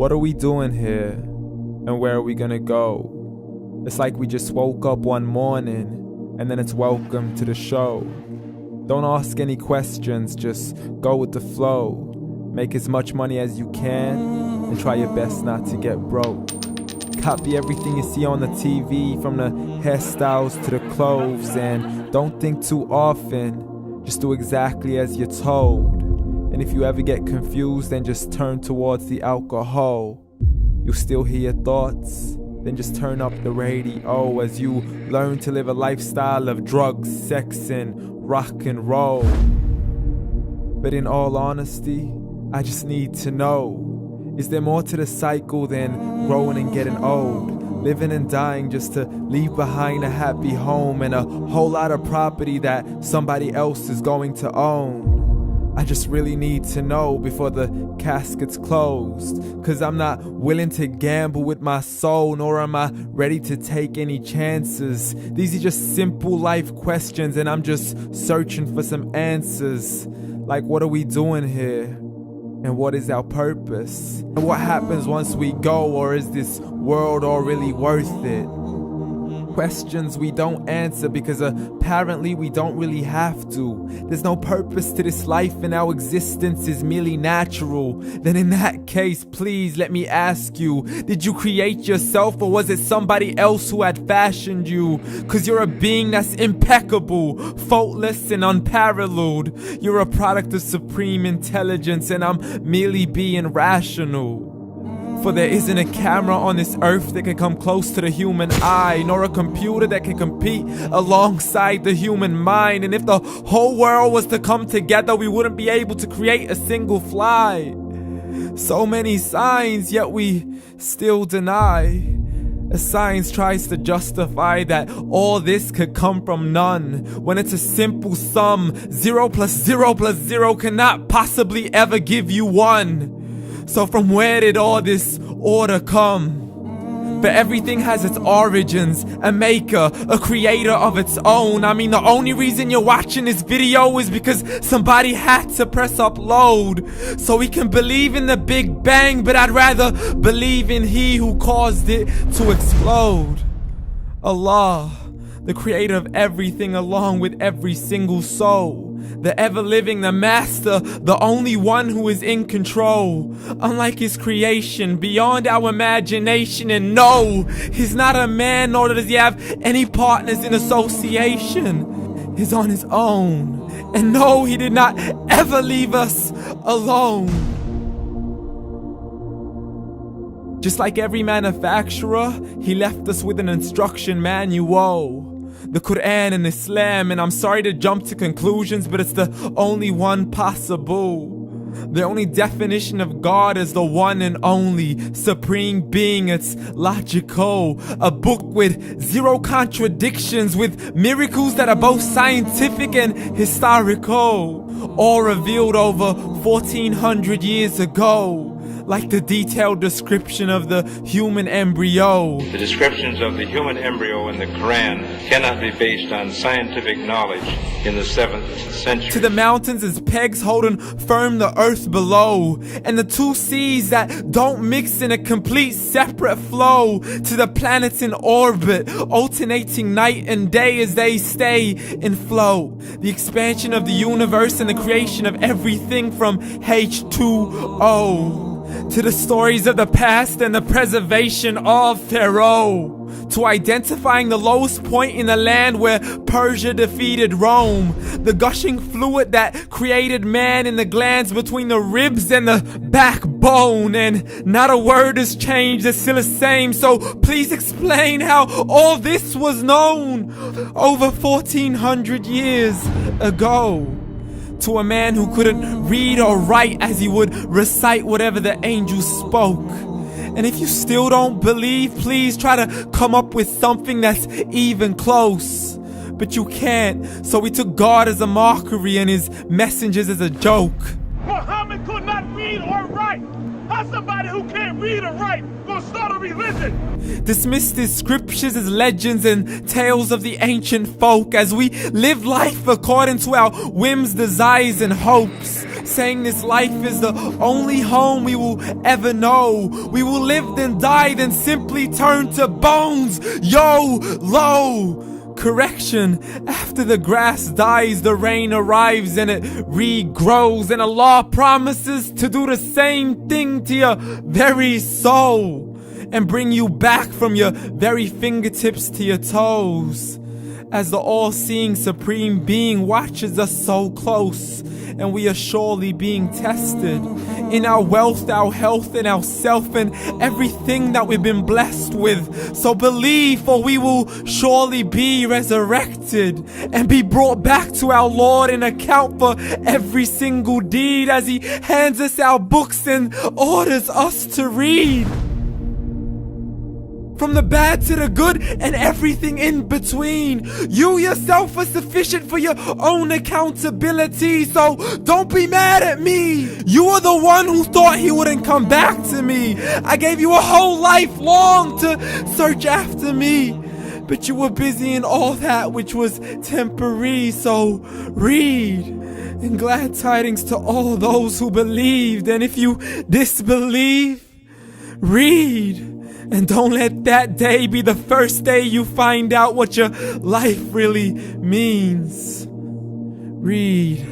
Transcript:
What are we doing here? And where are we gonna go? It's like we just woke up one morning and then it's welcome to the show. Don't ask any questions, just go with the flow. Make as much money as you can and try your best not to get broke. Copy everything you see on the TV, from the hairstyles to the clothes, and don't think too often, just do exactly as you're told. And if you ever get confused, then just turn towards the alcohol. You'll still hear your thoughts, then just turn up the radio as you learn to live a lifestyle of drugs, sex, and rock and roll. But in all honesty, I just need to know, is there more to the cycle than growing and getting old? Living and dying just to leave behind a happy home and a whole lot of property that somebody else is going to own. I just really need to know before the casket's closed, 'cause I'm not willing to gamble with my soul, nor am I ready to take any chances. These are just simple life questions and I'm just searching for some answers. Like, what are we doing here? And what is our purpose? And what happens once we go, or is this world all really worth it? Questions we don't answer because apparently we don't really have to. There's no purpose to this life and our existence is merely natural. Then in that case, please let me ask you, did you create yourself or was it somebody else who had fashioned you? 'Cause you're a being that's impeccable, faultless and unparalleled. You're a product of supreme intelligence and I'm merely being rational. For there isn't a camera on this earth that can come close to the human eye, nor a computer that can compete alongside the human mind. And if the whole world was to come together, we wouldn't be able to create a single fly. So many signs, yet we still deny. As science tries to justify that all this could come from none, when it's a simple sum. 0 plus 0 plus 0 cannot possibly ever give you 1. So from where did all this order come? But everything has its origins, a maker, a creator of its own. I mean, the only reason you're watching this video is because somebody had to press upload. So we can believe in the Big Bang, but I'd rather believe in He who caused it to explode. Allah, the creator of everything along with every single soul. The ever-living, the master, the only one who is in control. Unlike his creation, beyond our imagination. And no, he's not a man, nor does he have any partners in association. He's on his own. And no, he did not ever leave us alone. Just like every manufacturer, he left us with an instruction manual. The Quran and Islam, and I'm sorry to jump to conclusions, but it's the only one possible. The only definition of God is the one and only supreme being. It's logical, a book with 0 contradictions, with miracles that are both scientific and historical, all revealed over 1400 years ago. Like the detailed description of the human embryo. The descriptions of the human embryo in the Quran cannot be based on scientific knowledge in the 7th century. To the mountains as pegs holding firm the earth below, and the 2 seas that don't mix in a complete separate flow. To the planets in orbit, alternating night and day as they stay in flow. The expansion of the universe and the creation of everything from H2O. To the stories of the past and the preservation of Pharaoh. To identifying the lowest point in the land where Persia defeated Rome. The gushing fluid that created man in the glands between the ribs and the backbone. And not a word has changed, it's still the same. So please explain how all this was known over 1400 years ago. To a man who couldn't read or write as he would recite whatever the angels spoke. And if you still don't believe, please try to come up with something that's even close. But you can't, so we took God as a mockery and his messengers as a joke. Muhammad could not read or write. How somebody who can't read or write gonna start a religion? Dismissed his scriptures as legends and tales of the ancient folk as we live life according to our whims, desires, and hopes. saying this life is the only home we will ever know. We will live then die, then simply turn to bones. YOLO! Correction, after the grass dies, the rain arrives and it regrows, and Allah promises to do the same thing to your very soul and bring you back from your very fingertips to your toes, as the all-seeing supreme being watches us so close, and we are surely being tested in our wealth, our health, and our self, and everything that we've been blessed with. So believe, for we will surely be resurrected and be brought back to our Lord and account for every single deed, as He hands us our books and orders us to read. From the bad to the good and everything in between. You yourself are sufficient for your own accountability, so don't be mad at me. You are the one who thought He wouldn't come back to me. I gave you a whole life long to search after me, but you were busy in all that which was temporary. So read, and glad tidings to all those who believed. And if you disbelieve, read. And don't let that day be the first day you find out what your life really means. Read.